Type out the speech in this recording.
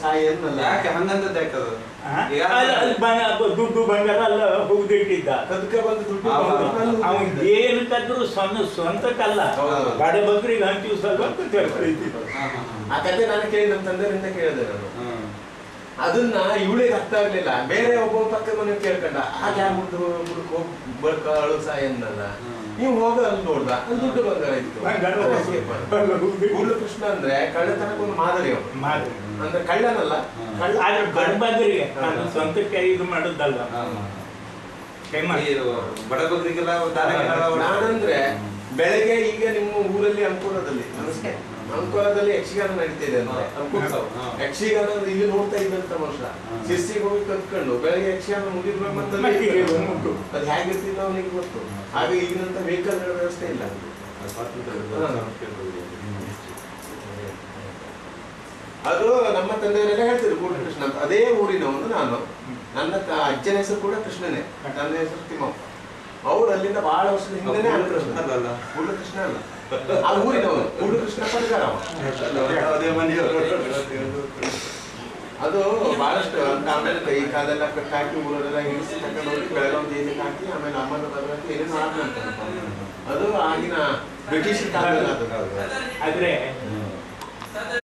ಸಾಯಿ ಅನ್ನಲ್ಲ ಯಾಕೆ ಹಂಗಂತದ್ದು ಯಾಕೆ ಅದು? ದುಡ್ಡು ಬಂಗಾರ ಎಲ್ಲ ಹೋಗ್ದಿಟ್ಟಿದ್ದ. ಅದಕ್ಕೆ ಬಂದು ದುಡ್ಡು ಅವನ್ ಏನು ಕದ್ರು ಸ್ವಂತಕ್ಕಲ್ಲ, ಬಡ ಬಗ್ರಿಗೆ ಹಂಚಿವ್ ಸ್ವಲ್ಪ ಅಂತ ತಿಳ್ಕೊಳ್ತಿದ್ದ. ಆ ಕತೆ ನಾನು ಕೇಳಿ ನಮ್ಮ ತಂದೆಯಿಂದ ಕೇಳಿದೆ ನಾನು. ಅದನ್ನ ಇವಳಿಗೆ ಅರ್ಥ ಆಗ್ಲಿಲ್ಲ. ಬೇರೆ ಒಬ್ಬ ಪಕ್ಕ ಮನೆ ಕೇಳ್ಕೊಂಡ, ಹಾಗೆ ಆಗ್ಬಿಟ್ಟು ಹೋಗಿ ಬಡ್ಕಾಳು ಸಾಯಿ ಅನ್ನಲ್ಲ. ನೀವು ಹೋಗ ಅಲ್ಲಿ ನೋಡ್ದ, ಅಲ್ಲಿ ದುಡ್ಡು ಬಂಗಾರ ಇತ್ತು. ಕೂಡ್ಲು ಕೃಷ್ಣ ಅಂದ್ರೆ ಕಳ್ಳತನಕ್ಕೆ ಒಂದು ಮಾದರಿ ಅವನು. ಅಂದ್ರೆ ಕಳ್ಳನಲ್ಲ, ಆದ್ರೆ ಬಡ ಬಗ್ರಿಗೆ ಸ್ವಂತಕ್ಕೆ ಇದು ಮಾಡುದಲ್ಲ. ಬಡಬಗ್ರಿಗೆಲ್ಲ ನಾನಂದ್ರೆ ಬೆಳಗ್ಗೆ ಈಗ ನಿಮ್ಮ ಊರಲ್ಲಿ ಅಂಕೋಲದಲ್ಲಿ ಯಕ್ಷಗಾನ ನಡೀತಿದೆ ಅಂದ್ರೆ ಯಕ್ಷಗಾನ ಇಲ್ಲಿ ನೋಡ್ತಾ ಇದ್ದಂತ ಮನುಷ್ಯ ಶಿರ್ಸಿಗೆ ಹೋಗಿ ಕತ್ಕೊಂಡು ಬೆಳಗ್ಗೆ ಯಕ್ಷಗಾನ ಮುಗಿದ್ಮೇಲೆ ಅದು ಹೇಗಿರ್ತಿಲ್ಲ ಅವನಿಗೆ ಗೊತ್ತು. ಹಾಗೆ ಈಗಿನಂತ ವೆಹಿಕಲ್ ವ್ಯವಸ್ಥೆ ಇಲ್ಲ. ಅದು ನಮ್ಮ ತಂದೆಯವರೆಲ್ಲ ಹೇಳ್ತಿದ್ರು ಕೂಡ್ಲು ಕೃಷ್ಣ ಅಂತ. ಅದೇ ಊರಿನವನು ನಾನು. ನನ್ನ ಅಜ್ಜನ ಹೆಸರು ಕೂಡ ಕೃಷ್ಣನೇ, ತಂದೆ ಹೆಸರು ತಿಮ್ಮಪ್ಪ. ಅವ್ರು ಅಲ್ಲಿಂದ ಬಹಳ ವರ್ಷದ ಹಿಂದೆನೇ ಕೂಡ್ಲು ಕೃಷ್ಣ ಅಲ್ಲ, ಆ ಊರಿನವನು ಕೂಡ್ಲು ಕೃಷ್ಣ ಪಡ್ಗಾರ. ಅದು ಬಹಳಷ್ಟು ಅಂತ. ಆಮೇಲೆ ಕೈ ಕಾಲೆಲ್ಲ ಕಟ್ಟಾಕಿ ಊರಲ್ಲೆಲ್ಲ ಹಿಡಿಸಿ ತಗೊಂಡು ಹೋಗಿ ಬೆಳಗಾವಿ ಜೈಲಿಗೆ ಹಾಕಿ ಆಮೇಲೆ ಅಮ್ಮನ ಬರಬೇಕು ಏನೇನು ಮಾಡ್ತಾರೆ. ಅದು ಆಗಿನ ಬ್ರಿಟಿಷ್ ಕಾಲದಲ್ಲಿ. ಆದ್ರೆ